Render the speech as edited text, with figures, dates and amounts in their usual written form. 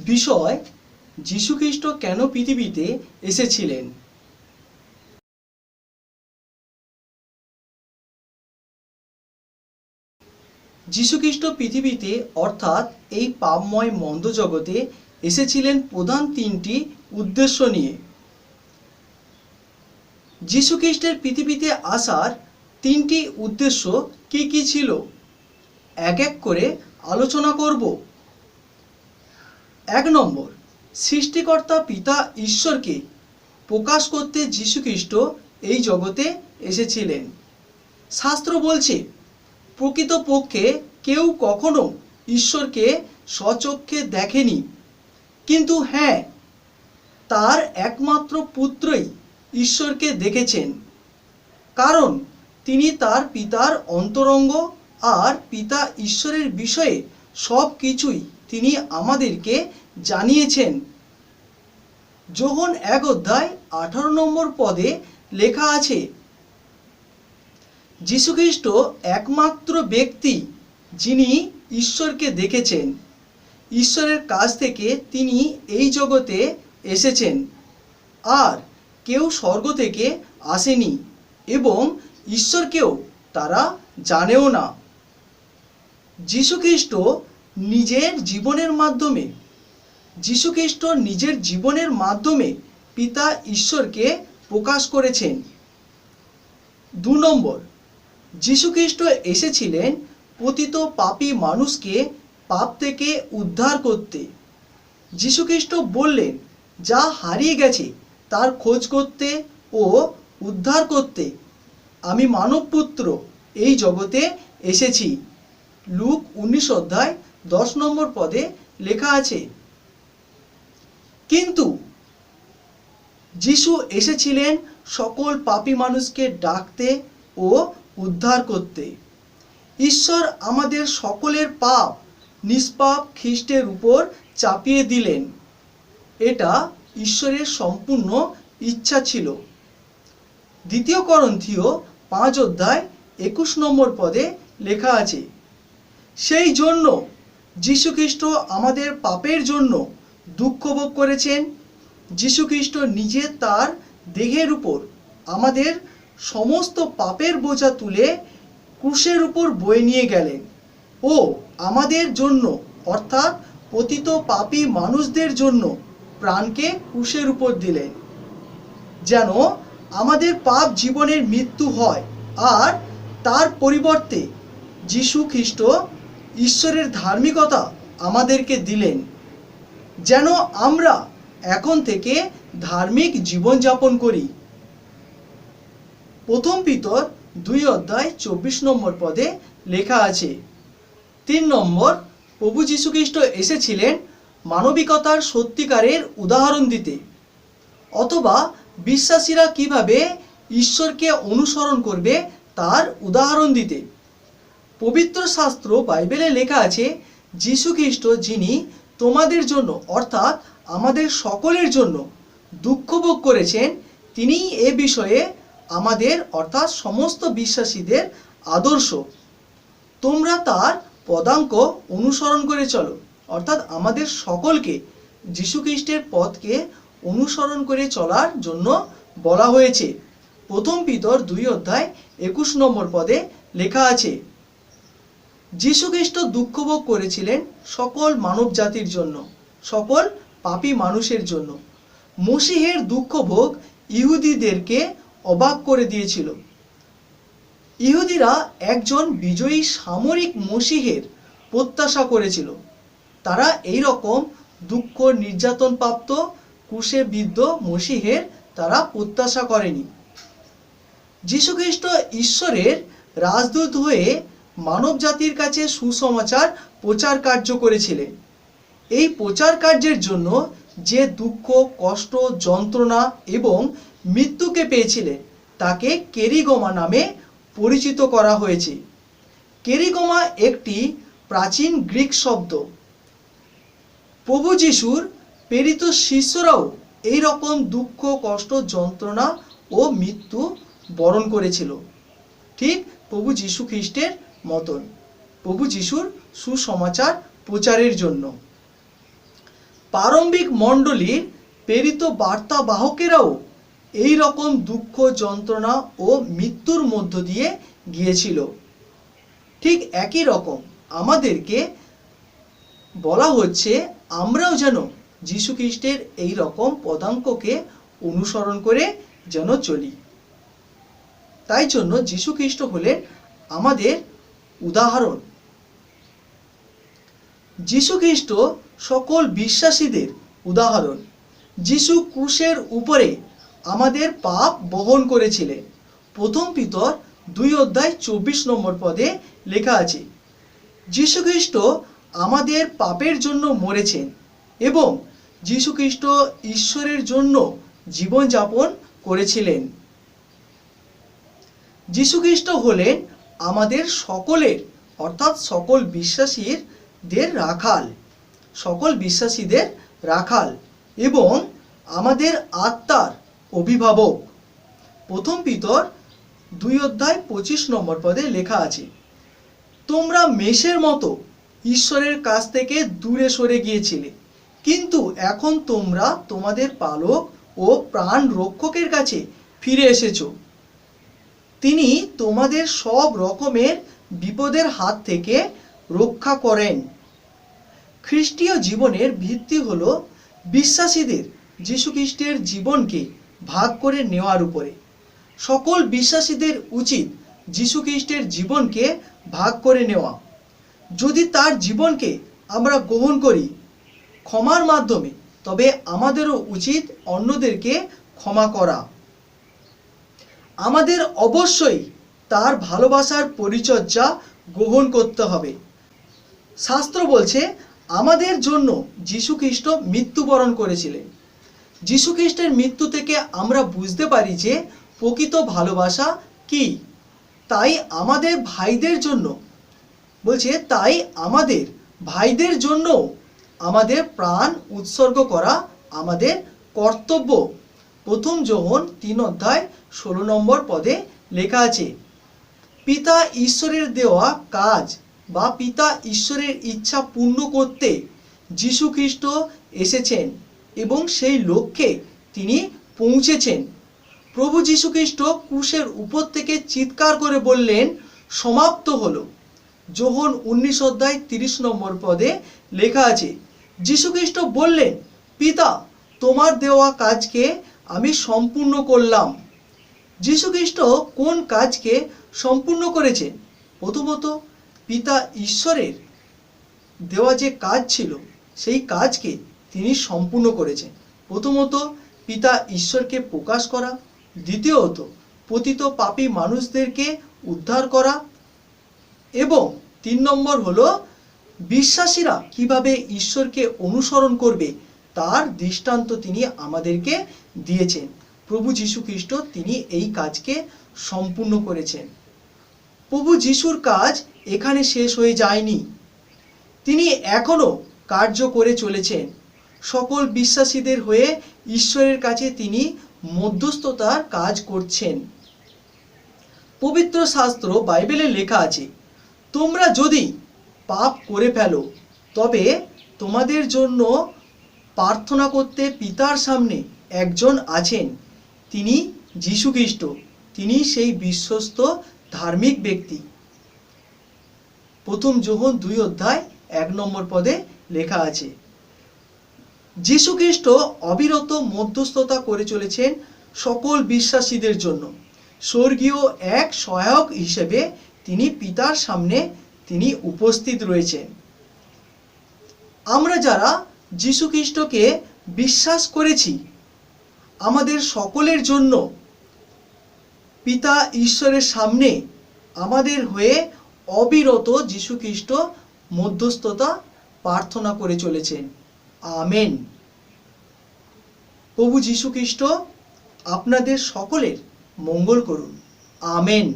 বিষয় যীশুখ্রিস্ট কেন পৃথিবীতে এসেছিলেন। যীশুখ্রিস্ট পৃথিবীতে অর্থাৎ এই পাপময় মন্দ জগতে এসেছিলেন প্রধান তিনটি উদ্দেশ্য নিয়ে। যীশুখ্রিস্টের পৃথিবীতে আসার তিনটি উদ্দেশ্য কি কি ছিল এক এক করে আলোচনা করব। 1 নম্বর, সৃষ্টিকর্তা পিতা ঈশ্বরকে প্রকাশ করতে যীশুখ্রিস্ট এই জগতে এসেছিলেন। শাস্ত্র বলছে প্রকৃতপক্ষে কেউ কখনো ঈশ্বরকে স্বচক্ষে দেখেনি, কিন্তু হ্যাঁ, তার একমাত্র পুত্রই ঈশ্বরকে দেখেছেন, কারণ তিনি তার পিতার অন্তরঙ্গ আর পিতা ঈশ্বরের বিষয়ে সব কিছুই তিনি আমাদেরকে জানিয়েছেন। যোহন 1:18 নম্বর পদে লেখা আছে, যীশুখ্রিস্ট একমাত্র ব্যক্তি যিনি ঈশ্বরকে দেখেছেন। ঈশ্বরের কাছ থেকে তিনি এই জগতে এসেছেন, আর কেউ স্বর্গ থেকে আসেনি এবং ঈশ্বরকেও তারা জানেও না। যীশুখ্রিস্ট নিজের জীবনের মাধ্যমে পিতা ঈশ্বরকে প্রকাশ করেছেন। 2 নম্বর, যীশুখ্রিস্ট এসেছিলেন পতিত পাপী মানুষকে পাপ থেকে উদ্ধার করতে। যীশুখ্রিস্ট বললেন, যা হারিয়ে গেছে তার খোঁজ করতে ও উদ্ধার করতে আমি মানবপুত্র এই জগতে এসেছি। লুক 19:10 নম্বর পদে লেখা আছে। কিন্তু যিশু এসেছিলেন সকল পাপী মানুষকে ডাকতে ও উদ্ধার করতে। ঈশ্বর আমাদের সকলের পাপ নিষ্পাপ খ্রিস্টের উপর চাপিয়ে দিলেন। এটা ঈশ্বরের সম্পূর্ণ ইচ্ছা ছিল। 2 করন্থীয় 5:21 নম্বর পদে লেখা আছে, সেই জন্য যীশুখ্রিস্ট আমাদের পাপের জন্য দুঃখ ভোগ করেছেন। যীশুখ্রিস্ট নিজে তার দেহের উপর আমাদের সমস্ত পাপের বোঝা তুলে ক্রুশের উপর বয়ে নিয়ে গেলেন ও আমাদের জন্য অর্থাৎ পতিত পাপী মানুষদের জন্য প্রাণকে ক্রুশের উপর দিলেন, যেন আমাদের পাপ জীবনের মৃত্যু হয়, আর তার পরিবর্তে যীশুখ্রিস্ট ঈশ্বরের ধার্মিকতা আমাদেরকে দিলেন, যেন আমরা এখন থেকে ধার্মিক জীবনযাপন করি। 1 পিতর 2:24 নম্বর পদে লেখা আছে। 3 নম্বর, প্রভু যীশুখ্রিস্ট এসেছিলেন মানবিকতার সত্যিকারের উদাহরণ দিতে, অথবা বিশ্বাসীরা কিভাবে ঈশ্বরকে অনুসরণ করবে তার উদাহরণ দিতে। পবিত্র শাস্ত্র বাইবেলে লেখা আছে, যীশুখ্রিস্ট যিনি তোমাদের জন্য অর্থাৎ আমাদের সকলের জন্য দুঃখ ভোগ করেছেন, তিনি এ বিষয়ে আমাদের অর্থাৎ সমস্ত বিশ্বাসীদের আদর্শ। তোমরা তার পদাঙ্ক অনুসরণ করে চলো, অর্থাৎ আমাদের সকলকে যীশুখ্রিস্টের পথকে অনুসরণ করে চলার জন্য বলা হয়েছে। 1 পিতর 2:21 নম্বর পদে লেখা আছে, যীশুখ্রিস্ট দুঃখ ভোগ করেছিলেন সকল মানব জাতির জন্য, সকল পাপী মানুষের জন্য। মসিহের দুঃখ ভোগ ইহুদিদেরকে অবাক করে দিয়েছিল। ইহুদিরা একজন বিজয়ী সামরিক মসিহের প্রত্যাশা করেছিল। তারা এই রকম দুঃখ নির্যাতন প্রাপ্ত ক্রুশে বিদ্ধ মসিহের তারা প্রত্যাশা করেনি। যীশুখ্রিস্ট ঈশ্বরের রাজদূত হয়ে মানব জাতির কাছে সুসমাচার প্রচার কার্য করেছিলেন। এই প্রচার কার্যের জন্য যে দুঃখ কষ্ট যন্ত্রণা এবং মৃত্যুকে পেয়েছিলেন তাকে কেরিগমা নামে পরিচিত করা হয়েছে। কেরিগমা একটি প্রাচীন গ্রিক শব্দ। প্রভু যিশুর প্রেরিত শিষ্যরাও এই রকম দুঃখ কষ্ট যন্ত্রণা ও মৃত্যু বরণ করেছিল, ঠিক প্রভু যীশু খ্রিস্টের মতন, প্রভু যিশুর সুসমাচার প্রচারের জন্য। প্রারম্ভিক মণ্ডলীর প্রেরিত বার্তাবাহকেরাও এই রকম দুঃখ, যন্ত্রণা ও মৃত্যুর মধ্য দিয়ে গিয়েছিল। ঠিক একই রকম আমাদেরকে বলা হচ্ছে আমরাও যেন যীশু খ্রিস্টের এই রকম পদাঙ্ককে অনুসরণ করে যেন চলি। তাই জন্য যীশু খ্রিস্ট হলেন আমাদের উদাহরণ। যীশু খ্রিস্ট সকল বিশ্বাসীদের উদাহরণ। যীশু ক্রুশের উপরে আমাদের পাপ বহন করেছিলেন। প্রথম পিতর 2:24 লেখা আছে, যীশু খ্রিস্ট আমাদের পাপের জন্য মরেছেন এবং যীশু খ্রিস্ট ঈশ্বরের জন্য জীবনযাপন করেছিলেন। যীশু খ্রিস্ট হলেন আমাদের সকলের অর্থাৎ সকল বিশ্বাসীদের রাখাল, সকল বিশ্বাসীদের রাখাল এবং আমাদের আত্মার অভিভাবক। প্রথম পিতর 2:25 লেখা আছে, তোমরা মেষের মতো ঈশ্বরের কাছ থেকে দূরে সরে গিয়েছিলে, কিন্তু এখন তোমরা তোমাদের পালক ও প্রাণ রক্ষকের কাছে ফিরে এসেছো। তিনি তোমাদের সব রকমের বিপদের হাত থেকে রক্ষা করেন। খ্রিস্টীয় জীবনের ভিত্তি হলো বিশ্বাসীদের যীশু খ্রিস্টের জীবনকে ভাগ করে নেওয়ার উপরে। সকল বিশ্বাসীদের উচিত যীশু খ্রিস্টের জীবনকে ভাগ করে নেওয়া। যদি তার জীবনকে আমরা গ্রহণ করি ক্ষমার মাধ্যমে, তবে আমাদেরও উচিত অন্যদেরকে ক্ষমা করা। আমাদের অবশ্যই তার ভালোবাসার পরিচর্যা গ্রহণ করতে হবে। শাস্ত্র বলছে আমাদের জন্য যীশু খ্রিস্ট মৃত্যুবরণ করেছিলেন। যীশু খ্রিস্টের মৃত্যু থেকে আমরা বুঝতে পারি যে প্রকৃত ভালোবাসা কি। তাই আমাদের ভাইদের জন্য বলছে, তাই আমাদের ভাইদের জন্য আমাদের প্রাণ উৎসর্গ করা আমাদের কর্তব্য। প্রথম যোহন 3:16 লেখা আছে, পিতা ঈশ্বরের দেওয়া কাজ বা পিতা ঈশ্বরের ইচ্ছা পূর্ণ করতে যীশু খ্রিস্ট এসেছেন এবং সেই লক্ষ্যে তিনি পৌঁছেছেন। প্রভু যীশু খ্রিস্ট ক্রুশের উপর থেকে চিৎকার করে বললেন, সমাপ্ত হলো। যোহন 19:30 লেখা আছে, যীশু খ্রিস্ট বললেন, পিতা তোমার দেওয়া কাজকে আমি সম্পূর্ণ করলাম। যীশু খ্রিস্ট কোন কাজকে সম্পূর্ণ করেছেন? প্রথমত পিতা ঈশ্বরের দেওয়া যে কাজ ছিল সেই কাজকে তিনি সম্পূর্ণ করেছেন। প্রথমত পিতা ঈশ্বরকে প্রকাশ করা, দ্বিতীয়ত পতিত পাপী মানুষদেরকে উদ্ধার করা এবং 3 নম্বর হলো বিশ্বাসীরা কিভাবে ঈশ্বরকে অনুসরণ করবে তার দৃষ্টান্ত তিনি আমাদেরকে দিয়েছেন। প্রভু যীশু খ্রিস্ট তিনি এই কাজকে সম্পূর্ণ করেছেন। প্রভু যীশুর কাজ এখানে শেষ হয়ে যায়নি, তিনি এখনো কার্য করে চলেছেন। সকল বিশ্বাসীদের হয়ে ঈশ্বরের কাছে তিনি মধ্যস্থতার কাজ করছেন। পবিত্র শাস্ত্র বাইবেলে লেখা আছে, তোমরা যদি পাপ করে ফেলো তবে তোমাদের জন্য প্রার্থনা করতে পিতার সামনে একজন আছেন, তিনি যীশু খ্রিস্ট। তিনি সেই বিশ্বস্ত ধার্মিক ব্যক্তি। প্রথম যোহন 2:1 লেখা আছে, যীশু খ্রিস্ট অবিরত মধ্যস্থতা করে চলেছেন সকল বিশ্বাসীদের জন্য। স্বর্গীয় এক সহায়ক হিসেবে তিনি পিতার সামনে তিনি উপস্থিত রয়েছেন। আমরা যারা যীশু খ্রিস্টকে বিশ্বাস করেছি, আমাদের সকলের জন্য পিতা ঈশ্বরের সামনে আমাদের হয়ে অবিরত যীশু খ্রিস্ট মধ্যস্থতা প্রার্থনা করে চলেছেন। আমেন। প্রভু যীশু খ্রিস্ট আপনাদের সকলের মঙ্গল করুন। আমেন।